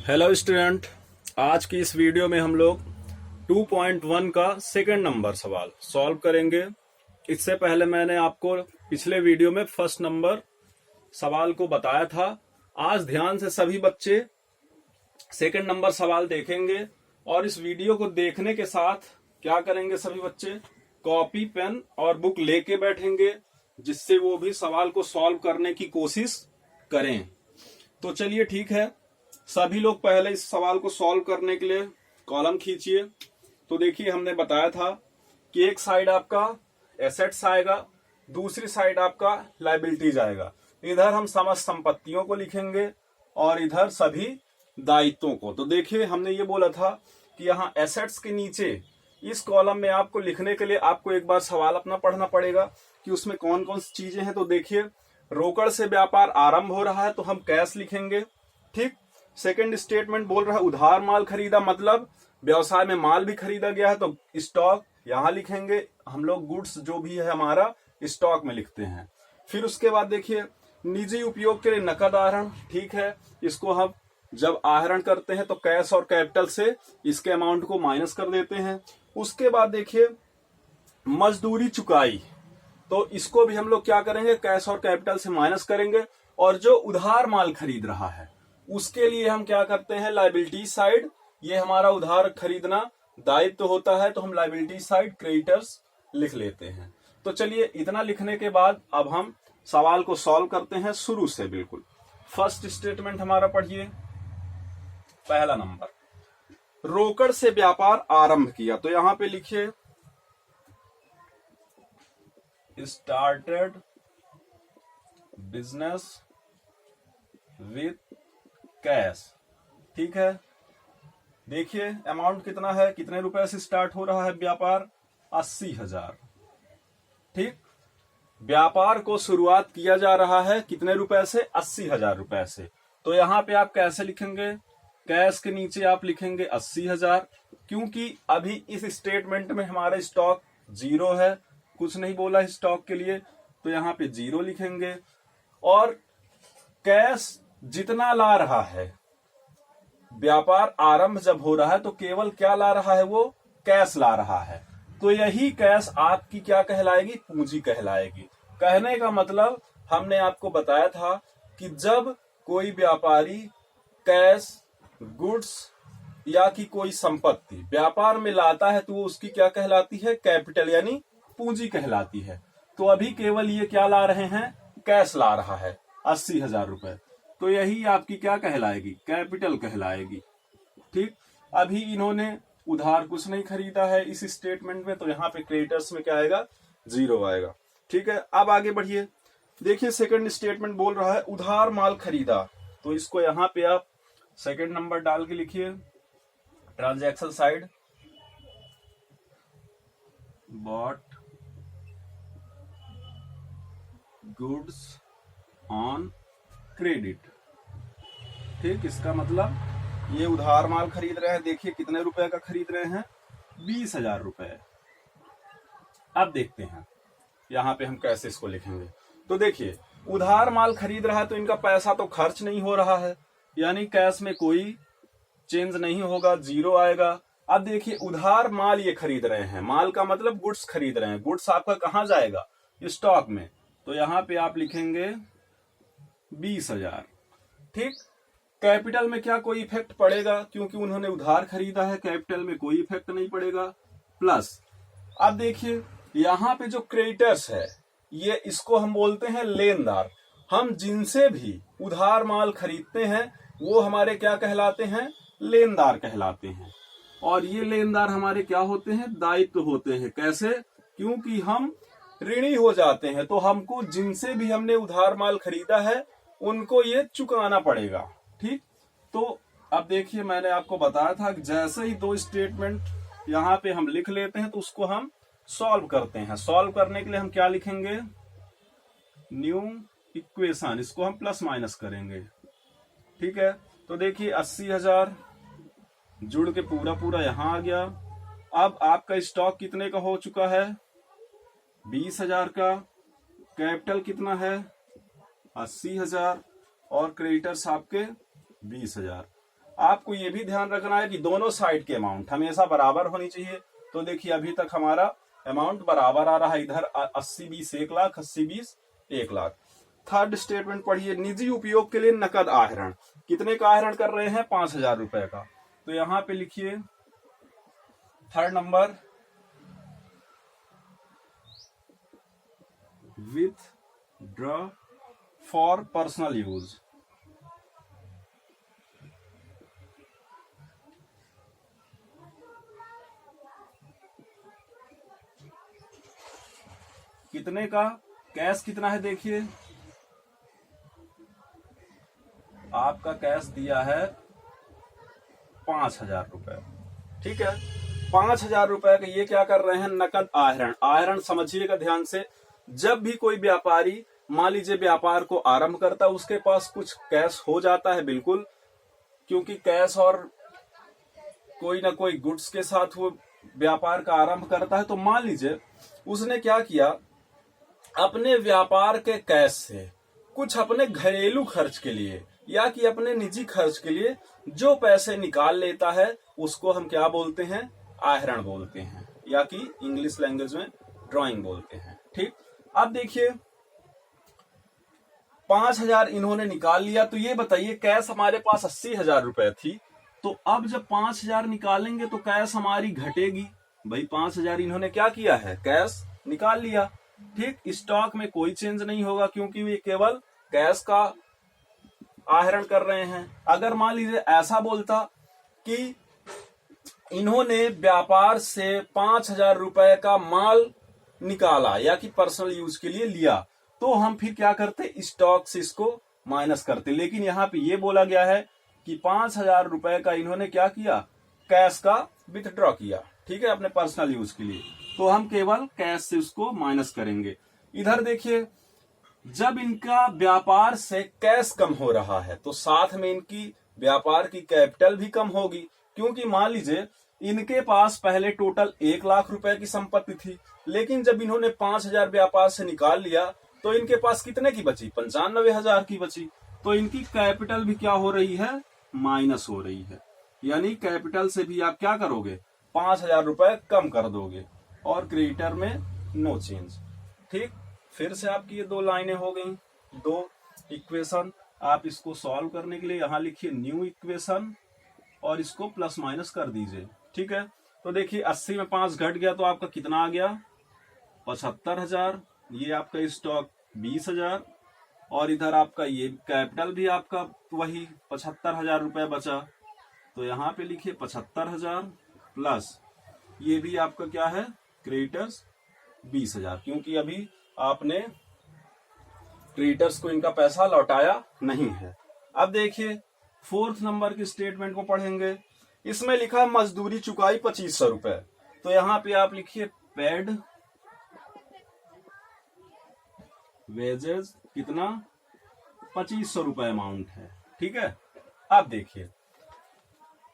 Hello student, आज की इस वीडियो में हम लोग 2.1 का सेकंड नंबर सवाल सॉल्व करेंगे। इससे पहले मैंने आपको पिछले वीडियो में फर्स्ट नंबर सवाल को बताया था। आज ध्यान से सभी बच्चे सेकंड नंबर सवाल देखेंगे और इस वीडियो को देखने के साथ क्या करेंगे, सभी बच्चे कॉपी पेन और बुक लेके बैठेंगे, जिससे वो भी सवाल को सॉल्व करने की कोशिश करें। तो चलिए ठीक है, सभी लोग पहले इस सवाल को सॉल्व करने के लिए कॉलम खींचिए। तो देखिए, हमने बताया था कि एक साइड आपका एसेट्स आएगा, दूसरी साइड आपका लायबिलिटीज आएगा। इधर हम समस्त संपत्तियों को लिखेंगे और इधर सभी दायित्वों को। तो देखिए, हमने ये बोला था कि यहाँ एसेट्स के नीचे इस कॉलम में आपको लिखने के लिए आपको एक बार सवाल अपना पढ़ना पड़ेगा कि उसमें कौन कौन सी चीजें हैं। तो देखिए, रोकड़ से व्यापार आरंभ हो रहा है तो हम कैश लिखेंगे। ठीक। सेकंड स्टेटमेंट बोल रहा है उधार माल खरीदा, मतलब व्यवसाय में माल भी खरीदा गया है, तो स्टॉक यहां लिखेंगे। हम लोग गुड्स जो भी है हमारा स्टॉक में लिखते हैं। फिर उसके बाद देखिए, निजी उपयोग के लिए नकद आहरण, ठीक है, इसको हम जब आहरण करते हैं तो कैश और कैपिटल से इसके अमाउंट को माइनस कर देते हैं। उसके बाद देखिए, मजदूरी चुकाई, तो इसको भी हम लोग क्या करेंगे, कैश और कैपिटल से माइनस करेंगे। और जो उधार माल खरीद रहा है उसके लिए हम क्या करते हैं, लायबिलिटी साइड, ये हमारा उधार खरीदना दायित्व होता है, तो हम लायबिलिटी साइड क्रेडिटर्स लिख लेते हैं। तो चलिए, इतना लिखने के बाद अब हम सवाल को सॉल्व करते हैं शुरू से बिल्कुल। फर्स्ट स्टेटमेंट हमारा पढ़िए, पहला नंबर, रोकड़ से व्यापार आरंभ किया। तो यहां पे लिखिए स्टार्टेड बिजनेस विथ कैश। ठीक है, देखिए अमाउंट कितना है, कितने रुपए से स्टार्ट हो रहा है व्यापार, 80,000। ठीक, व्यापार को शुरुआत किया जा रहा है कितने रुपए से, 80,000 रुपए से। तो यहां पे आप कैसे लिखेंगे, कैश के नीचे आप लिखेंगे 80,000, क्योंकि अभी इस स्टेटमेंट में हमारा स्टॉक जीरो है, कुछ नहीं बोला स्टॉक के लिए, तो यहां पे जीरो लिखेंगे। और कैश जितना ला रहा है, व्यापार आरंभ जब हो रहा है तो केवल क्या ला रहा है, वो कैश ला रहा है। तो यही कैश आपकी क्या कहलाएगी, पूंजी कहलाएगी। कहने का मतलब, हमने आपको बताया था कि जब कोई व्यापारी कैश, गुड्स या कि कोई संपत्ति व्यापार में लाता है तो वो उसकी क्या कहलाती है, कैपिटल यानी पूंजी कहलाती है। तो अभी केवल ये क्या ला रहे हैं, कैश ला रहा है 80,000 रुपए, तो यही आपकी क्या कहलाएगी, कैपिटल कहलाएगी। ठीक, अभी इन्होंने उधार कुछ नहीं खरीदा है इस स्टेटमेंट में, तो यहाँ पे क्रेडिटर्स में क्या आएगा, जीरो आएगा। ठीक है, अब आगे बढ़िए। देखिए, सेकंड स्टेटमेंट बोल रहा है उधार माल खरीदा, तो इसको यहाँ पे आप सेकंड नंबर डाल के लिखिए, transaction side, bought goods on credit. ठीक, इसका मतलब ये उधार माल खरीद रहे हैं। देखिए कितने रुपए का खरीद रहे हैं, 20,000 रुपए। अब देखते हैं यहां पे हम कैसे इसको लिखेंगे। तो देखिए, उधार माल खरीद रहा है तो इनका पैसा तो खर्च नहीं हो रहा है, यानी कैश में कोई चेंज नहीं होगा, जीरो आएगा। अब देखिए, उधार माल ये खरीद रहे हैं, माल का मतलब गुड्स खरीद रहे हैं, गुड्स आपका कहां जाएगा, स्टॉक में, तो यहां पे आप लिखेंगे 20,000। ठीक, कैपिटल में क्या कोई इफेक्ट पड़ेगा, क्योंकि उन्होंने उधार खरीदा है, कैपिटल में कोई इफेक्ट नहीं पड़ेगा, प्लस। अब देखिए, यहां पे जो क्रेडिटर्स है, ये इसको हम बोलते हैं लेनदार। हम जिनसे भी उधार माल खरीदते हैं वो हमारे क्या कहलाते हैं, लेनदार कहलाते हैं। और ये लेनदार हमारे क्या होते हैं, दायित्व होते हैं। कैसे, क्योंकि हम ऋणी हो जाते हैं, तो हमको जिनसे भी हमने उधार माल खरीदा है उनको ये चुकाना पड़ेगा। ठीक, तो अब देखिए, मैंने आपको बताया था कि जैसे ही दो स्टेटमेंट यहाँ पे हम लिख लेते हैं तो उसको हम सॉल्व करते हैं। सॉल्व करने के लिए हम क्या लिखेंगे, न्यू इक्वेशन, इसको हम प्लस माइनस करेंगे। ठीक है, तो देखिए 80,000 जुड़ के पूरा पूरा यहां आ गया। अब आपका स्टॉक कितने का हो चुका है, 20,000 का। कैपिटल कितना है, 80,000, और क्रेडिटर्स आपके 20,000। आपको ये भी ध्यान रखना है कि दोनों साइड के अमाउंट हमेशा बराबर होनी चाहिए। तो देखिए अभी तक हमारा अमाउंट बराबर आ रहा है, इधर 80-20 1 लाख, 80-20 1 लाख। थर्ड स्टेटमेंट पढ़िए, निजी उपयोग के लिए नकद आहरण। कितने का आहरण कर रहे हैं? 5,000 रुपए का। तो यहां पे लिखिए third number, withdraw for personal use. कितने का? कैश कितना है देखिए, आपका कैश दिया है 5,000 रुपए। ठीक है, 5,000 रुपए का ये क्या कर रहे हैं? नकद आहरण। आहरण समझिएगा ध्यान से, जब भी कोई व्यापारी मान लीजिए व्यापार को आरंभ करता है, उसके पास कुछ कैश हो जाता है, बिल्कुल, क्योंकि कैश और कोई ना कोई गुड्स के साथ वो व्यापार का आरंभ करता है। तो मान लीजिए उसने क्या किया, अपने व्यापार के कैश से कुछ अपने घरेलू खर्च के लिए या कि अपने निजी खर्च के लिए जो पैसे निकाल लेता है, उसको हम क्या बोलते हैं? आहरण बोलते हैं, या कि इंग्लिश लैंग्वेज में ड्राइंग बोलते हैं। ठीक, अब देखिए 5,000 इन्होंने निकाल लिया। तो ये बताइए, कैश हमारे पास 80,000 रुपए थी, तो अब जब 5,000 निकालेंगे तो कैश हमारी घटेगी। भाई 5,000 इन्होंने क्या किया है? कैश निकाल लिया। ठीक, स्टॉक में कोई चेंज नहीं होगा क्योंकि वे केवल कैश का आहरण कर रहे हैं। अगर मान लीजिए ऐसा बोलता कि इन्होंने व्यापार से 5,000 रुपए का माल निकाला या कि पर्सनल यूज के लिए लिया, तो हम फिर क्या करते? स्टॉक से इसको माइनस करते। लेकिन यहाँ पे ये बोला गया है कि 5,000 रुपए का इन्होंने क्या किया? कैश का विथड्रॉ किया, ठीक है, अपने पर्सनल यूज के लिए। तो हम केवल कैश से उसको माइनस करेंगे। इधर देखिए, जब इनका व्यापार से कैश कम हो रहा है तो साथ में इनकी व्यापार की कैपिटल भी कम होगी, क्योंकि मान लीजिए इनके पास पहले टोटल 1 लाख रुपए की संपत्ति थी, लेकिन जब इन्होंने 5,000 व्यापार से निकाल लिया तो इनके पास कितने की बची? 95,000 की बची। तो इनकी कैपिटल भी क्या हो रही है? माइनस हो रही है। यानी कैपिटल से भी आप क्या करोगे? 5,000 रुपए कम कर दोगे। और क्रेडिटर में नो चेंज। ठीक, फिर से आपकी ये 2 लाइनें हो गई, 2 इक्वेशन। आप इसको सॉल्व करने के लिए यहां लिखिए न्यू इक्वेशन और इसको प्लस माइनस कर दीजिए। ठीक है, तो देखिए 80 में 5 घट गया तो आपका कितना आ गया? 75,000। ये आपका स्टॉक 20,000 और इधर आपका ये कैपिटल भी आपका वही 75,000 रुपए बचा। तो यहाँ पे लिखिए 75,000 प्लस ये भी आपका क्या है? क्रेडिटर्स 20,000, क्योंकि अभी आपने क्रेडिटर्स को इनका पैसा लौटाया नहीं है। अब देखिए 4th नंबर के स्टेटमेंट को पढ़ेंगे। इसमें लिखा मजदूरी चुकाई 2,500 रुपए। तो यहां पे आप लिखिए पेड वेजेस कितना? 2,500 रुपए अमाउंट है। ठीक है, अब देखिए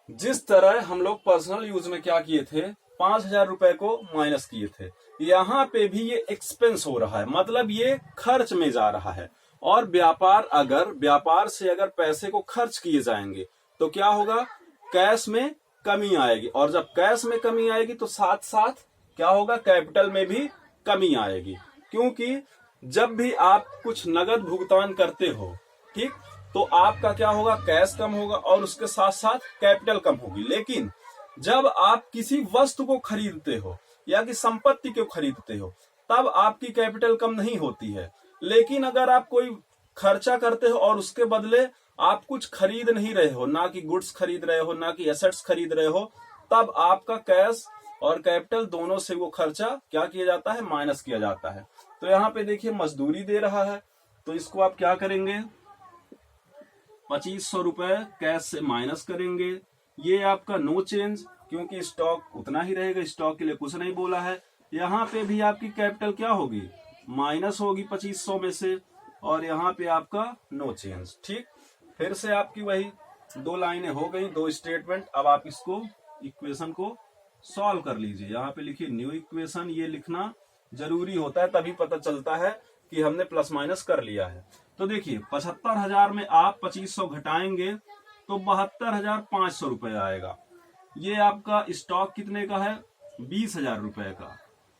जिस तरह हम लोग पर्सनल यूज में क्या किए थे, 5,000 रुपए को माइनस किए थे, यहां पे भी ये एक्सपेंस हो रहा है, मतलब ये खर्च में जा रहा है। और व्यापार से अगर पैसे को खर्च किए जाएंगे तो क्या होगा? कैश में कमी आएगी, और जब कैश में कमी आएगी तो साथ साथ क्या होगा? कैपिटल में भी कमी आएगी, क्योंकि जब भी आप कुछ नगद भुगतान करते हो, ठीक, तो आपका क्या होगा? कैश कम होगा और उसके साथ साथ कैपिटल कम होगी। लेकिन जब आप किसी वस्तु को खरीदते हो या कि संपत्ति को खरीदते हो, तब आपकी कैपिटल कम नहीं होती है। लेकिन अगर आप कोई खर्चा करते हो और उसके बदले आप कुछ खरीद नहीं रहे हो, ना कि गुड्स खरीद रहे हो, ना कि एसेट्स खरीद रहे हो, तब आपका कैश और कैपिटल दोनों से वो खर्चा क्या किया जाता है? माइनस किया जाता है। तो यहाँ पे देखिए मजदूरी दे रहा है, तो इसको आप क्या करेंगे? 2,500 रुपए कैश से माइनस करेंगे। ये आपका नो चेंज, क्योंकि स्टॉक उतना ही रहेगा, स्टॉक के लिए कुछ नहीं बोला है। यहाँ पे भी आपकी कैपिटल क्या होगी? माइनस होगी 2,500 में से, और यहाँ पे आपका नो चेंज। ठीक, फिर से आपकी वही 2 लाइनें हो गई, 2 स्टेटमेंट। अब आप इसको इक्वेशन को सॉल्व कर लीजिए। यहाँ पे लिखिए न्यू इक्वेशन, ये लिखना जरूरी होता है, तभी पता चलता है कि हमने प्लस माइनस कर लिया है। तो देखिए 75,000 में आप 2,500 घटाएंगे तो 72,500 रुपये आएगा। ये आपका स्टॉक कितने का है? 20,000 रुपए का।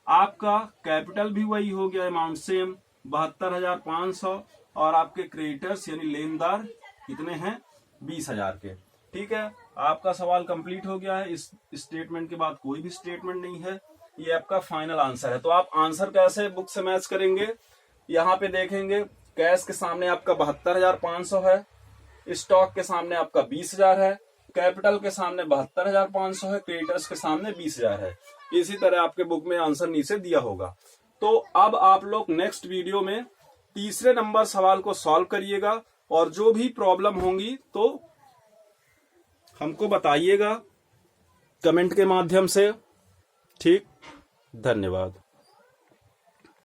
आपका कैपिटल भी वही हो गया, अमाउंट सेम 72,500, और आपके क्रेडिटर्स यानी लेनदार कितने हैं? 20,000 के। ठीक है, आपका सवाल कंप्लीट हो गया है। इस स्टेटमेंट के बाद कोई भी स्टेटमेंट नहीं है। ये आपका फाइनल आंसर है। तो आप आंसर कैसे बुक से मैच करेंगे? यहाँ पे देखेंगे, कैश के सामने आपका 72,500 है, स्टॉक के सामने आपका 20,000 है, कैपिटल के सामने 72,500 है, क्रेडिटर्स के सामने 20,000 है। इसी तरह आपके बुक में आंसर नीचे दिया होगा। तो अब आप लोग नेक्स्ट वीडियो में तीसरे नंबर सवाल को सॉल्व करिएगा, और जो भी प्रॉब्लम होंगी तो हमको बताइएगा कमेंट के माध्यम से। ठीक, धन्यवाद।